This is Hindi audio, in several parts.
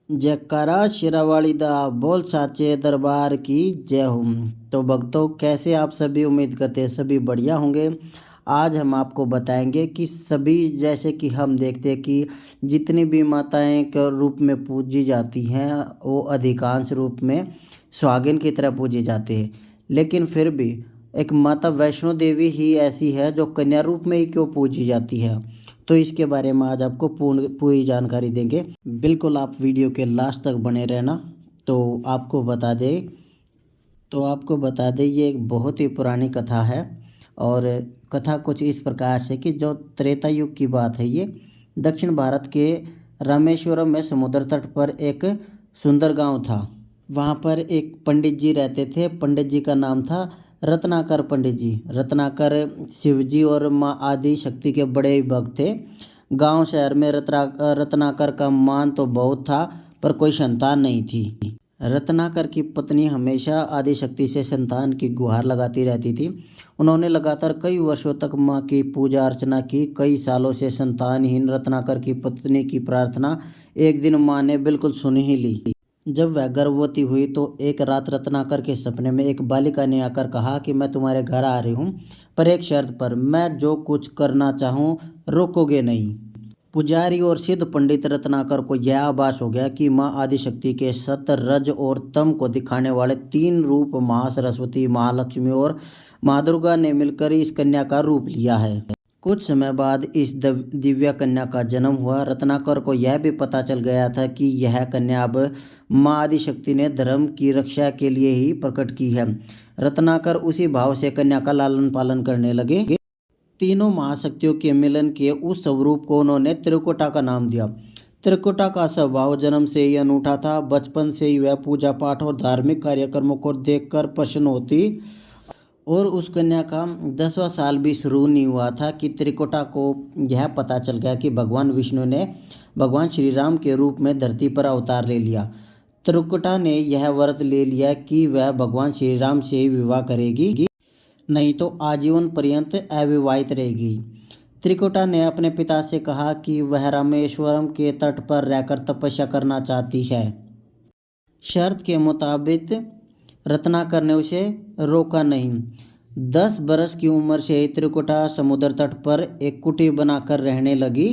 जयकारा शेरावाली दा बोल साचे दरबार की जय हो। तो भक्तों, कैसे आप सभी, उम्मीद करते हैं सभी बढ़िया होंगे। आज हम आपको बताएंगे कि सभी, जैसे कि हम देखते हैं कि जितनी भी माताएं के रूप में पूजी जाती हैं वो अधिकांश रूप में सुहागिन की तरह पूजी जाती है, लेकिन फिर भी एक माता वैष्णो देवी ही ऐसी है जो कन्या रूप में ही क्यों पूजी जाती है। तो इसके बारे में आज आपको पूरी जानकारी देंगे। बिल्कुल आप वीडियो के लास्ट तक बने रहना। तो आपको बता दें ये एक बहुत ही पुरानी कथा है। और कथा कुछ इस प्रकार से कि जो त्रेता युग की बात है, ये दक्षिण भारत के रामेश्वरम में समुद्र तट पर एक सुंदर गांव था। वहाँ पर एक पंडित जी रहते थे। पंडित जी का नाम था रत्नाकर पंडित जी। रत्नाकर शिवजी और माँ आदि शक्ति के बड़े भक्त थे। गांव शहर में रत्नाकर का मान तो बहुत था, पर कोई संतान नहीं थी। रत्नाकर की पत्नी हमेशा आदि शक्ति से संतान की गुहार लगाती रहती थी। उन्होंने लगातार कई वर्षों तक माँ की पूजा अर्चना की। कई सालों से संतानहीन रत्नाकर की पत्नी की प्रार्थना एक दिन माँ ने बिल्कुल सुन ही ली। जब वह गर्भवती हुई तो एक रात रत्नाकर के सपने में एक बालिका ने आकर कहा कि मैं तुम्हारे घर आ रही हूँ, पर एक शर्त पर। मैं जो कुछ करना चाहूँ रोकोगे नहीं। पुजारी और सिद्ध पंडित रत्नाकर को यह आभास हो गया कि माँ आदिशक्ति के सत, रज और तम को दिखाने वाले तीन रूप महासरस्वती, महालक्ष्मी और माँ दुर्गा ने मिलकर इस कन्या का रूप लिया है। कुछ समय बाद इस दिव्या कन्या का जन्म हुआ। रत्नाकर को यह भी पता चल गया था कि यह कन्या अब माँ आदिशक्ति ने धर्म की रक्षा के लिए ही प्रकट की है। रत्नाकर उसी भाव से कन्या का लालन पालन करने लगे। तीनों महाशक्तियों के मिलन के उस स्वरूप को उन्होंने त्रिकुटा का नाम दिया। त्रिकुटा का स्वभाव जन्म से ही अनूठा था। बचपन से ही वह पूजा पाठ और धार्मिक कार्यक्रमों को देखकर प्रसन्न होती। और उस कन्या का 10वां साल भी शुरू नहीं हुआ था कि त्रिकुटा को यह पता चल गया कि भगवान विष्णु ने भगवान श्री राम के रूप में धरती पर अवतार ले लिया। त्रिकुटा ने यह व्रत ले लिया कि वह भगवान श्री राम से ही विवाह करेगी, नहीं तो आजीवन पर्यंत अविवाहित रहेगी। त्रिकुटा ने अपने पिता से कहा कि वह रामेश्वरम के तट पर रहकर तपस्या करना चाहती है। शर्त के मुताबिक रत्नाकर ने उसे रोका नहीं। 10 बरस की उम्र से ही त्रिकुटा समुद्र तट पर एक कुटी बनाकर रहने लगी।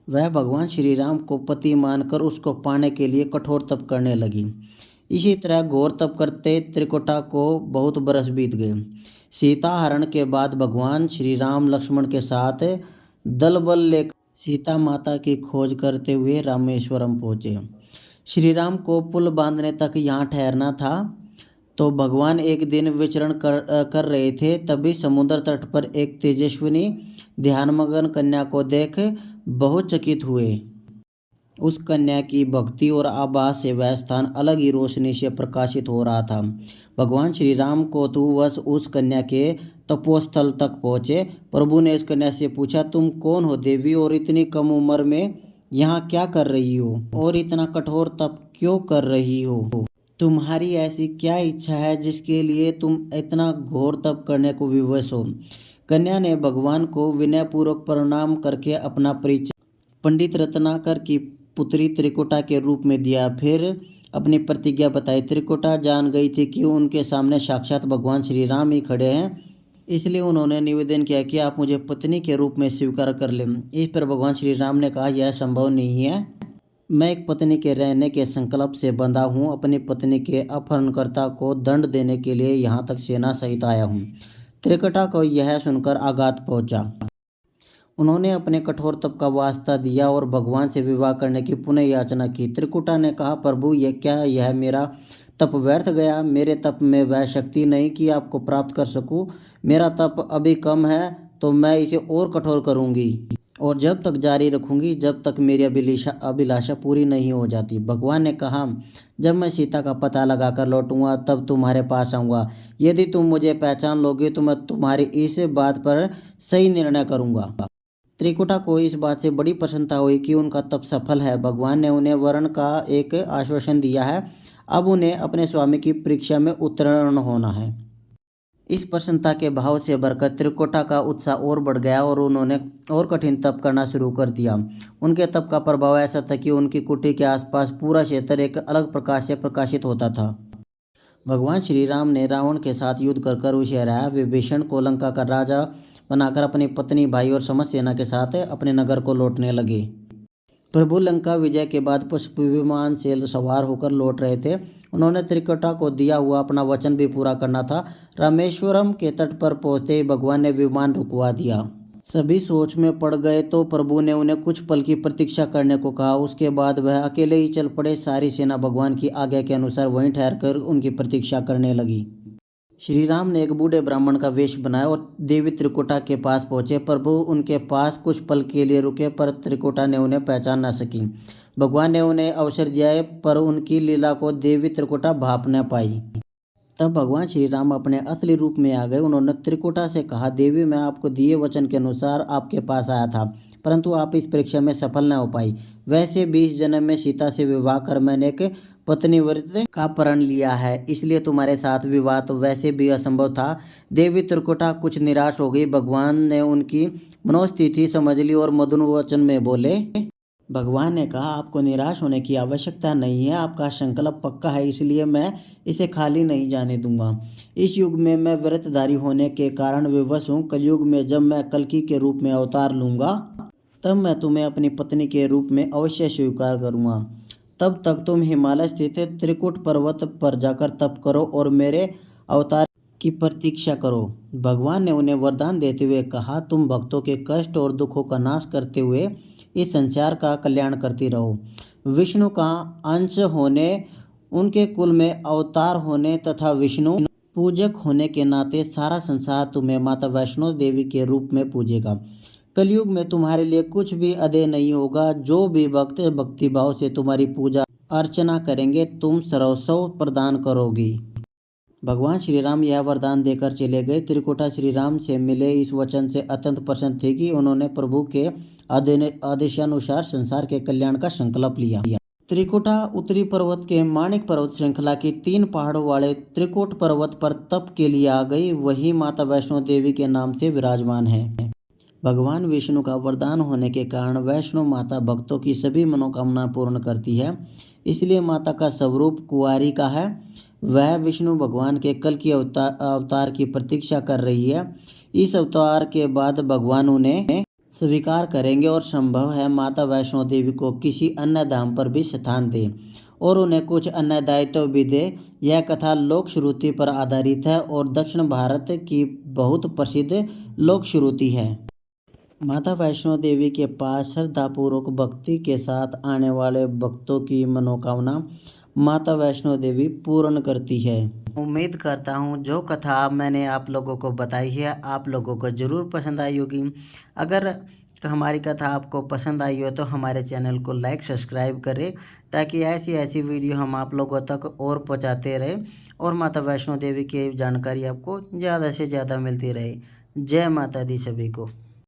वह भगवान श्री राम को पति मानकर उसको पाने के लिए कठोर तप करने लगी। इसी तरह घोर तप करते त्रिकुटा को बहुत बरस बीत गए। सीता हरण के बाद भगवान श्री राम लक्ष्मण के साथ दल बल लेकर सीता माता की खोज करते हुए रामेश्वरम पहुँचे। श्री राम को पुल बांधने तक यहाँ ठहरना था। तो भगवान एक दिन विचरण कर रहे थे, तभी समुद्र तट पर एक तेजस्विनी ध्यानमग्न कन्या को देख बहुत चकित हुए। उस कन्या की भक्ति और आभास से वह स्थान अलग ही रोशनी से प्रकाशित हो रहा था। भगवान श्री राम को वश उस कन्या के तपोस्थल तक पहुँचे। प्रभु ने उस कन्या से पूछा, तुम कौन हो देवी, और इतनी कम उम्र में यहाँ क्या कर रही हो, और इतना कठोर तप क्यों कर रही हो? तुम्हारी ऐसी क्या इच्छा है जिसके लिए तुम इतना घोर तप करने को विवश हो? कन्या ने भगवान को विनयपूर्वक प्रणाम करके अपना परिचय पंडित रत्नाकर की पुत्री त्रिकुटा के रूप में दिया। फिर अपनी प्रतिज्ञा बताई। त्रिकुटा जान गई थी कि उनके सामने साक्षात भगवान श्री राम ही खड़े हैं, इसलिए उन्होंने निवेदन किया कि आप मुझे पत्नी के रूप में स्वीकार कर लें। इस पर भगवान श्री राम ने कहा, यह संभव नहीं है। मैं एक पत्नी के रहने के संकल्प से बंधा हूँ। अपनी पत्नी के अपहरणकर्ता को दंड देने के लिए यहाँ तक सेना सहित आया हूँ। त्रिकुटा को यह सुनकर आघात पहुँचा। उन्होंने अपने कठोर तप का वास्ता दिया और भगवान से विवाह करने की पुनः याचना की। त्रिकुटा ने कहा, प्रभु यह मेरा तप व्यर्थ गया? मेरे तप में वह शक्ति नहीं कि आपको प्राप्त कर सकूं। मेरा तप अभी कम है, तो मैं इसे और कठोर करूंगी और जब तक जारी रखूंगी जब तक मेरी अभिलाषा पूरी नहीं हो जाती। भगवान ने कहा, जब मैं सीता का पता लगाकर लौटूंगा तब तुम्हारे पास आऊँगा। यदि तुम मुझे पहचान लोगे तो मैं तुम्हारी इस बात पर सही निर्णय करूँगा। त्रिकुटा को इस बात से बड़ी प्रसन्नता हुई कि उनका तप सफल है। भगवान ने उन्हें वरण का एक आश्वासन दिया है। अब उन्हें अपने स्वामी की परीक्षा में उत्तीर्ण होना है। इस प्रसन्नता के भाव से भरकर त्रिकुटा का उत्साह और बढ़ गया और उन्होंने और कठिन तप करना शुरू कर दिया। उनके तप का प्रभाव ऐसा था कि उनकी कुटी के आसपास पूरा क्षेत्र एक अलग प्रकाश से प्रकाशित होता था। भगवान श्री राम ने रावण के साथ युद्ध कर उसे हराया। विभीषण को लंका का राजा बनाकर अपनी पत्नी, भाई और समस्त सेना के साथ अपने नगर को लौटने लगे। प्रभु लंका विजय के बाद पुष्प विमान से सवार होकर लौट रहे थे। उन्होंने त्रिकुटा को दिया हुआ अपना वचन भी पूरा करना था। रामेश्वरम के तट पर पहुंचते ही भगवान ने विमान रुकवा दिया। सभी सोच में पड़ गए तो प्रभु ने उन्हें कुछ पल की प्रतीक्षा करने को कहा। उसके बाद वह अकेले ही चल पड़े। सारी सेना भगवान की आज्ञा के अनुसार वहीं ठहरकर उनकी प्रतीक्षा करने लगी। श्री राम ने एक बूढ़े ब्राह्मण का वेश बनाया और देवी त्रिकुटा के पास पहुंचे। प्रभु उनके पास कुछ पल के लिए रुके, पर त्रिकुटा ने उन्हें पहचान न सकी। भगवान ने उन्हें अवसर दिया, पर उनकी लीला को देवी त्रिकुटा भाप न पाई। तब भगवान श्री राम अपने असली रूप में आ गए। उन्होंने त्रिकुटा से कहा, देवी, मैं आपको दिए वचन के अनुसार आपके पास आया था, परंतु आप इस परीक्षा में सफल न हो पाई। वैसे 20 जन्म में सीता से विवाह कर मैंने एक पत्नीव्रत का प्रण लिया है, इसलिए तुम्हारे साथ विवाह तो वैसे भी असंभव था। देवी त्रिकुटा कुछ निराश हो गई। भगवान ने उनकी मनोस्थिति समझ ली और मधुर वचन में बोले। भगवान ने कहा, आपको निराश होने की आवश्यकता नहीं है। आपका संकल्प पक्का है, इसलिए मैं इसे खाली नहीं जाने दूंगा। इस युग में मैं व्रतधारी होने के कारण विवश हूँ। कलयुग में जब मैं कल्कि के रूप में अवतार लूंगा, तब मैं तुम्हें अपनी पत्नी के रूप में अवश्य स्वीकार करूंगा। तब तक तुम हिमालय स्थित त्रिकुट पर्वत पर जाकर तप करो और मेरे अवतार की प्रतीक्षा करो। भगवान ने उन्हें वरदान देते हुए कहा, तुम भक्तों के कष्ट और दुखों का नाश करते हुए इस संसार का कल्याण करती रहो। विष्णु का अंश होने, उनके कुल में अवतार होने तथा विष्णु पूजक होने के नाते सारा संसार तुम्हें माता वैष्णो देवी के रूप में पूजेगा। कलयुग में तुम्हारे लिए कुछ भी अदेय नहीं होगा। जो भी भक्त भक्तिभाव से तुम्हारी पूजा अर्चना करेंगे, तुम सर्वस्व प्रदान करोगी। भगवान श्री राम यह वरदान देकर चले गए। त्रिकुटा श्री राम से मिले इस वचन से अत्यंत प्रसन्न थे कि उन्होंने प्रभु के आदेशानुसार संसार के कल्याण का संकल्प लिया। त्रिकुटा उत्तरी पर्वत के माणिक पर्वत श्रृंखला की 3 पहाड़ों वाले त्रिकुट पर्वत पर तप के लिए आ गई। वही माता वैष्णो देवी के नाम से विराजमान है। भगवान विष्णु का वरदान होने के कारण वैष्णो माता भक्तों की सभी मनोकामना पूर्ण करती है। इसलिए माता का स्वरूप कुंवारी का है। वह विष्णु भगवान के कल की अवतार की प्रतीक्षा कर रही है। इस अवतार के बाद भगवान उन्हें स्वीकार करेंगे और संभव है माता वैष्णो देवी को किसी अन्य धाम पर भी स्थान दे और उन्हें कुछ अन्य दायित्व भी दे। यह कथा लोक श्रुति पर आधारित है और दक्षिण भारत की बहुत प्रसिद्ध लोक श्रुति है। माता वैष्णो देवी के पास श्रद्धापूर्वक भक्ति के साथ आने वाले भक्तों की मनोकामना माता वैष्णो देवी पूर्ण करती है। उम्मीद करता हूँ जो कथा मैंने आप लोगों को बताई है आप लोगों को ज़रूर पसंद आई होगी। अगर हमारी कथा आपको पसंद आई हो तो हमारे चैनल को लाइक सब्सक्राइब करें, ताकि ऐसी वीडियो हम आप लोगों तक और पहुँचाते रहें और माता वैष्णो देवी की जानकारी आपको ज़्यादा से ज़्यादा मिलती रहे। जय माता दी सभी को।